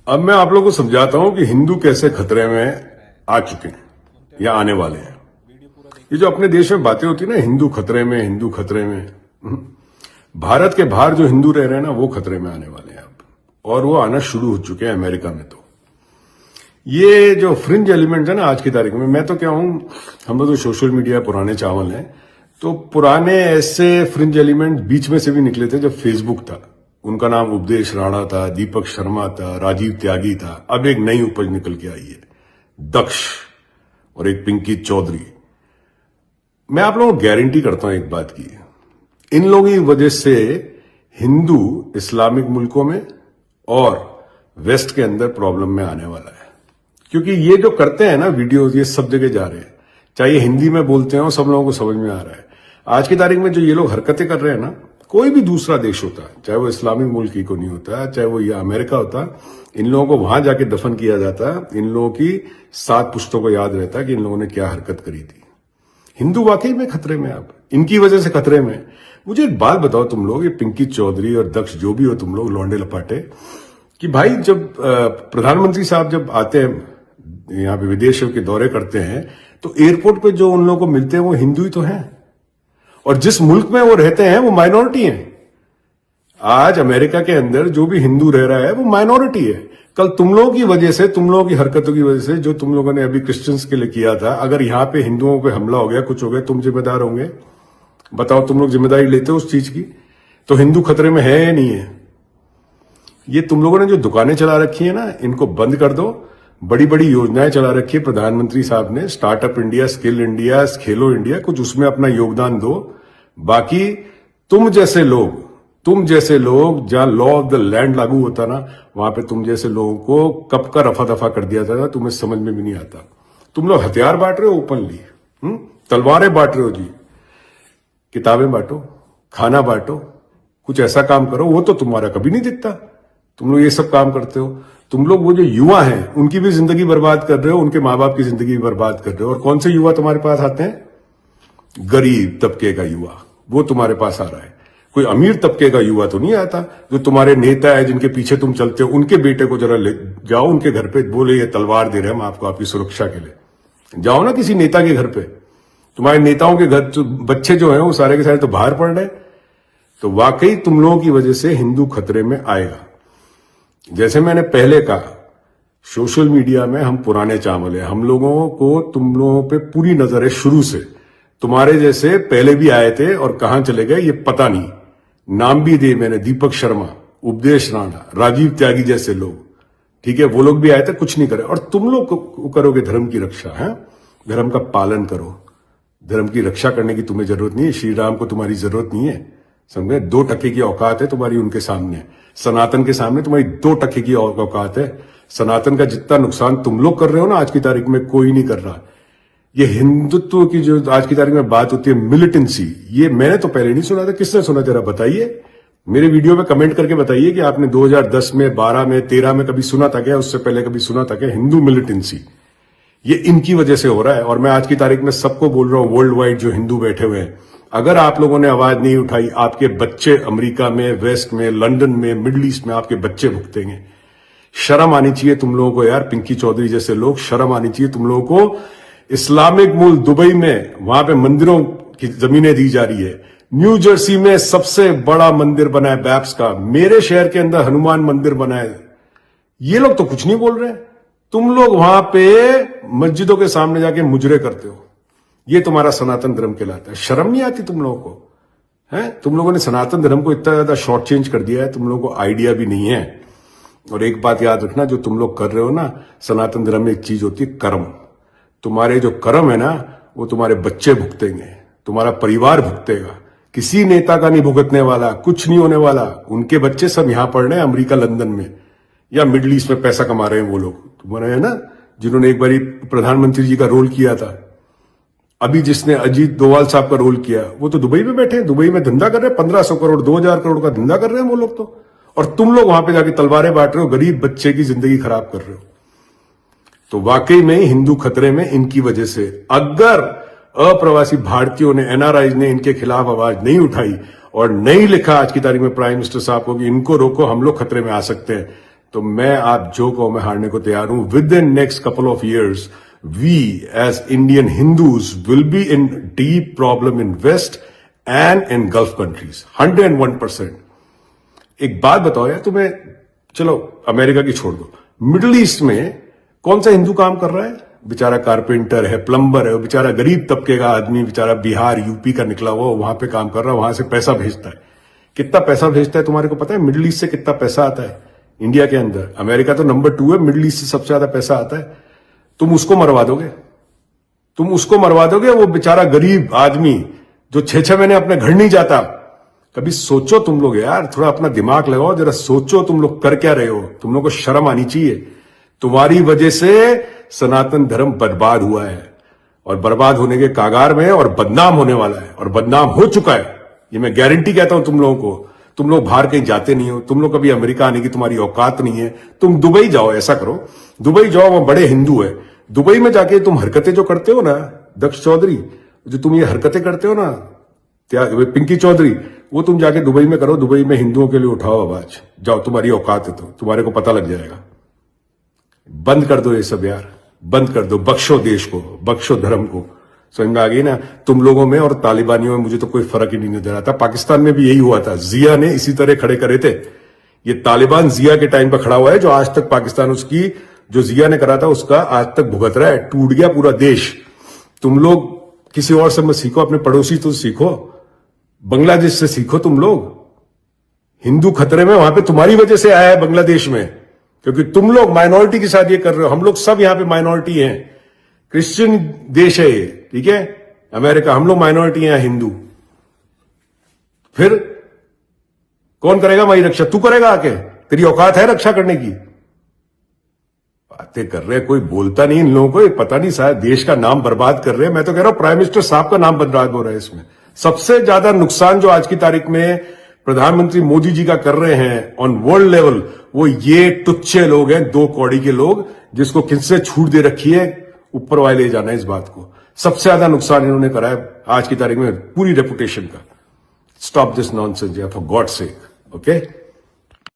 अब मैं आप लोगों को समझाता हूं कि हिंदू कैसे खतरे में आ चुके हैं या आने वाले हैं। ये जो अपने देश में बातें होती है ना, हिंदू खतरे में, हिंदू खतरे में, भारत के बाहर जो हिंदू रह रहे हैं ना, वो खतरे में आने वाले हैं अब, और वो आना शुरू हो चुके हैं अमेरिका में। तो ये जो फ्रिंज एलिमेंट है ना आज की तारीख में, मैं तो क्या हूं, हम लोग तो सोशल मीडिया पुराने चावल हैं, तो पुराने ऐसे फ्रिंज एलिमेंट बीच में से भी निकले थे जब फेसबुक था। उनका नाम उपदेश राणा था, दीपक शर्मा था, राजीव त्यागी था। अब एक नई उपज निकल के आई है, दक्ष और एक पिंकी चौधरी। मैं आप लोगों को गारंटी करता हूं एक बात की, इन लोगों की वजह से हिंदू इस्लामिक मुल्कों में और वेस्ट के अंदर प्रॉब्लम में आने वाला है। क्योंकि ये जो करते हैं ना वीडियोस, ये सब जगह जा रहे हैं, चाहे हिंदी में बोलते हैं, सब लोगों को समझ में आ रहा है। आज की तारीख में जो ये लोग हरकतें कर रहे हैं ना, कोई भी दूसरा देश होता, चाहे वो इस्लामिक मुल्क ही को नहीं होता, चाहे वो ये अमेरिका होता, इन लोगों को वहां जाके दफन किया जाता, इन लोगों की 7 पुश्तों को याद रहता कि इन लोगों ने क्या हरकत करी थी। हिंदू वाकई में खतरे में, अब इनकी वजह से खतरे में। मुझे एक बात बताओ तुम लोग, ये पिंकी चौधरी और दक्ष जो भी हो तुम लोग, लौंडे लपाटे, कि भाई जब प्रधानमंत्री साहब जब आते हैं यहाँ पे, विदेशों के दौरे करते हैं, तो एयरपोर्ट पे जो उन लोगों को मिलते हैं वो हिंदू ही तो हैं, और जिस मुल्क में वो रहते हैं वो माइनॉरिटी है। आज अमेरिका के अंदर जो भी हिंदू रह रहा है वो माइनॉरिटी है। कल तुम लोगों की वजह से, तुम लोगों की हरकतों की वजह से, जो तुम लोगों ने अभी क्रिश्चियंस के लिए किया था, अगर यहाँ पे हिंदुओं पे हमला हो गया, कुछ हो गया, तुम जिम्मेदार होंगे? बताओ, तुम लोग जिम्मेदारी लेते हो उस चीज की? तो हिंदू खतरे में है या नहीं है? ये तुम लोगों ने जो दुकानें चला रखी है ना, इनको बंद कर दो। बड़ी बड़ी योजनाएं चला रखी है प्रधानमंत्री साहब ने, स्टार्टअप इंडिया, स्किल इंडिया, खेलो इंडिया, कुछ उसमें अपना योगदान दो। बाकी तुम जैसे लोग जहां लॉ ऑफ द लैंड लागू होता ना, वहां पे तुम जैसे लोगों को कब का रफा दफा कर दिया था, तुम्हें समझ में भी नहीं आता। तुम लोग हथियार बांट रहे हो ओपनली, तलवारें बांट रहे हो जी, किताबें बांटो, खाना बांटो, कुछ ऐसा काम करो। वो तो तुम्हारा कभी नहीं दिखता, तुम लोग ये सब काम करते हो। तुम लोग वो जो युवा हैं उनकी भी जिंदगी बर्बाद कर रहे हो, उनके माँ बाप की जिंदगी भी बर्बाद कर रहे हो। और कौन से युवा तुम्हारे पास आते हैं? गरीब तबके का युवा, वो तुम्हारे पास आ रहा है। कोई अमीर तबके का युवा तो नहीं आता। जो तुम्हारे नेता है, जिनके पीछे तुम चलते हो, उनके बेटे को जरा ले जाओ उनके घर पे, बोले ये तलवार दे रहे हैं हम आपको आपकी सुरक्षा के लिए। जाओ ना किसी नेता के घर पे, तुम्हारे नेताओं के घर बच्चे जो हैं वो सारे के सारे तो बाहर पड़ रहे। तो वाकई तुम लोगों की वजह से हिंदू खतरे में आएगा। जैसे मैंने पहले कहा, सोशल मीडिया में हम पुराने चावल है, हम लोगों को तुम लोगों पे पूरी नजर है शुरू से। तुम्हारे जैसे पहले भी आए थे और कहां चले गए ये पता नहीं। नाम भी दिए मैंने, दीपक शर्मा, उपदेश राणा, राजीव त्यागी जैसे लोग, ठीक है, वो लोग भी आए थे, कुछ नहीं करे। और तुम लोग करोगे धर्म की रक्षा, है, धर्म का पालन करो। धर्म की रक्षा करने की तुम्हें जरूरत नहीं है, श्री राम को तुम्हारी जरूरत नहीं है, समझे? 2 टके की औकात है तुम्हारी उनके सामने, सनातन के सामने तुम्हारी 2 टके की औकात है। सनातन का जितना नुकसान तुम लोग कर रहे हो ना आज की तारीख में, कोई नहीं कर रहा। ये हिंदुत्व की जो आज की तारीख में बात होती है, मिलिटेंसी, ये मैंने तो पहले नहीं सुना था। किसने सुना? जरा बताइए, मेरे वीडियो में कमेंट करके बताइए कि आपने 2010 में, 12 में, 13 में कभी सुना था क्या? उससे पहले कभी सुना था क्या हिंदू मिलिटेंसी? ये इनकी वजह से हो रहा है। और मैं आज की तारीख में सबको बोल रहा हूं, वर्ल्ड वाइड जो हिंदू बैठे हुए हैं, अगर आप लोगों ने आवाज नहीं उठाई, आपके बच्चे अमेरिका में, वेस्ट में, लंदन में, मिडिल ईस्ट में आपके बच्चे भुगतेंगे। शर्म आनी चाहिए तुम लोगों को यार, पिंकी चौधरी जैसे लोग, शर्म आनी चाहिए तुम लोगों को। इस्लामिक मुल्क दुबई में, वहां पे मंदिरों की जमीनें दी जा रही है। न्यू जर्सी में सबसे बड़ा मंदिर बना है बैप्स का। मेरे शहर के अंदर हनुमान मंदिर बना है। ये लोग तो कुछ नहीं बोल रहे। तुम लोग वहां पे मस्जिदों के सामने जाके मुजरे करते हो। ये तुम्हारा सनातन धर्म कहलाता है। शर्म नहीं आती तुम लोगों को? है, तुम लोगों ने सनातन धर्म को इतना ज्यादा शॉर्ट चेंज कर दिया है, तुम लोगों को आइडिया भी नहीं है। और एक बात याद रखना, जो तुम लोग कर रहे हो ना, सनातन धर्म में एक चीज होती है कर्म। तुम्हारे जो कर्म है ना, वो तुम्हारे बच्चे भुगतेंगे, तुम्हारा परिवार भुगतेगा। किसी नेता का नहीं भुगतने वाला, कुछ नहीं होने वाला। उनके बच्चे सब यहां पढ़ रहे हैं अमेरिका, लंदन में या मिडिल ईस्ट में पैसा कमा रहे हैं वो लोग। तुम्हारे है ना, जिन्होंने एक बारी प्रधानमंत्री जी का रोल किया था, अभी जिसने अजीत डोवाल साहब का रोल किया, वो तो दुबई में बैठे हैं, दुबई में धंधा कर रहे हैं, 1500 करोड़ 2000 करोड़ का धंधा कर रहे हैं वो लोग तो। और तुम लोग वहां पे जाके तलवारें बांट रहे हो, गरीब बच्चे की जिंदगी खराब कर रहे हो। तो वाकई में हिंदू खतरे में इनकी वजह से। अगर अप्रवासी भारतीयों ने, एनआरआई ने इनके खिलाफ आवाज नहीं उठाई और नहीं लिखा आज की तारीख में प्राइम मिनिस्टर साहब को कि इनको रोको, हम लोग खतरे में आ सकते हैं, तो मैं आप जो कहो मैं हारने को तैयार हूं। Within next couple of years we as Indian Hindus will be in deep problem in West and in Gulf countries 101%। एक बात बताओ यार तुम्हें, चलो अमेरिका की छोड़ दो, मिडिल ईस्ट में कौन सा हिंदू काम कर रहा है? बेचारा कारपेंटर है, प्लम्बर है, बेचारा गरीब तबके का आदमी, बेचारा बिहार यूपी का निकला हुआ वहां पे काम कर रहा है, वहां से पैसा भेजता है। कितना पैसा भेजता है तुम्हारे को पता है? मिडिल ईस्ट से कितना पैसा आता है इंडिया के अंदर? अमेरिका तो नंबर 2 है, मिडिल ईस्ट से सबसे ज्यादा पैसा आता है। तुम उसको मरवा दोगे? तुम उसको मरवा दोगे? वो बेचारा गरीब आदमी जो 6-6 महीने अपने घर नहीं जाता। कभी सोचो तुम लोग यार, थोड़ा अपना दिमाग लगाओ, जरा सोचो तुम लोग कर क्या रहे हो। तुम लोग को शर्म आनी चाहिए। तुम्हारी वजह से सनातन धर्म बर्बाद हुआ है और बर्बाद होने के कागार में है और बदनाम होने वाला है और बदनाम हो चुका है। ये मैं गारंटी कहता हूं तुम लोगों को। तुम लोग बाहर कहीं जाते नहीं हो, तुम लोग कभी अमेरिका आने की तुम्हारी औकात नहीं है। तुम दुबई जाओ, ऐसा करो, दुबई जाओ, वहां बड़े हिंदू है। दुबई में जाके तुम हरकतें जो करते हो ना, दक्ष चौधरी, जो तुम ये हरकतें करते हो ना, पिंकी चौधरी, वो तुम जाके दुबई में करो। दुबई में हिंदुओं के लिए उठाओ आवाज, जाओ, तुम्हारी औकात है तो तुम्हारे को पता लग जाएगा। बंद कर दो ये सब यार, बंद कर दो। बख्शो देश को, बख्शो धर्म को। समझ में आ गई ना? तुम लोगों में और तालिबानियों में मुझे तो कोई फर्क ही नहीं नजर आता। पाकिस्तान में भी यही हुआ था, जिया ने इसी तरह खड़े करे थे। ये तालिबान जिया के टाइम पर खड़ा हुआ है, जो आज तक पाकिस्तान उसकी जो जिया ने करा था उसका आज तक भुगत रहा है। टूट गया पूरा देश। तुम लोग किसी और से मत सीखो, अपने पड़ोसी तो सीखो, बांग्लादेश से सीखो। तुम लोग हिंदू खतरे में, वहां पे तुम्हारी वजह से आया है बांग्लादेश में, क्योंकि तुम लोग माइनॉरिटी के साथ ये कर रहे हो। हम लोग सब यहां पे माइनॉरिटी हैं, क्रिश्चियन देश है ये, ठीक है, अमेरिका, हम लोग माइनॉरिटी हैं हिंदू। फिर कौन करेगा हमारी रक्षा? तू करेगा आके? तेरी औकात है रक्षा करने की? बातें कर रहे हैं, कोई बोलता नहीं इन लोगों को। ये पता नहीं शायद देश का नाम बर्बाद कर रहे हैं। मैं तो कह रहा हूं प्राइम मिनिस्टर साहब का नाम बर्बाद हो रहा है इसमें। सबसे ज्यादा नुकसान जो आज की तारीख में प्रधानमंत्री मोदी जी का कर रहे हैं ऑन वर्ल्ड लेवल, वो ये टुच्चे लोग हैं, 2 कौड़ी के लोग, जिसको किससे छूट दे रखी है, ऊपर वाले ले जाना है इस बात को। सबसे ज्यादा नुकसान इन्होंने करा है आज की तारीख में पूरी रेपुटेशन का। Stop this nonsense for God sake, okay.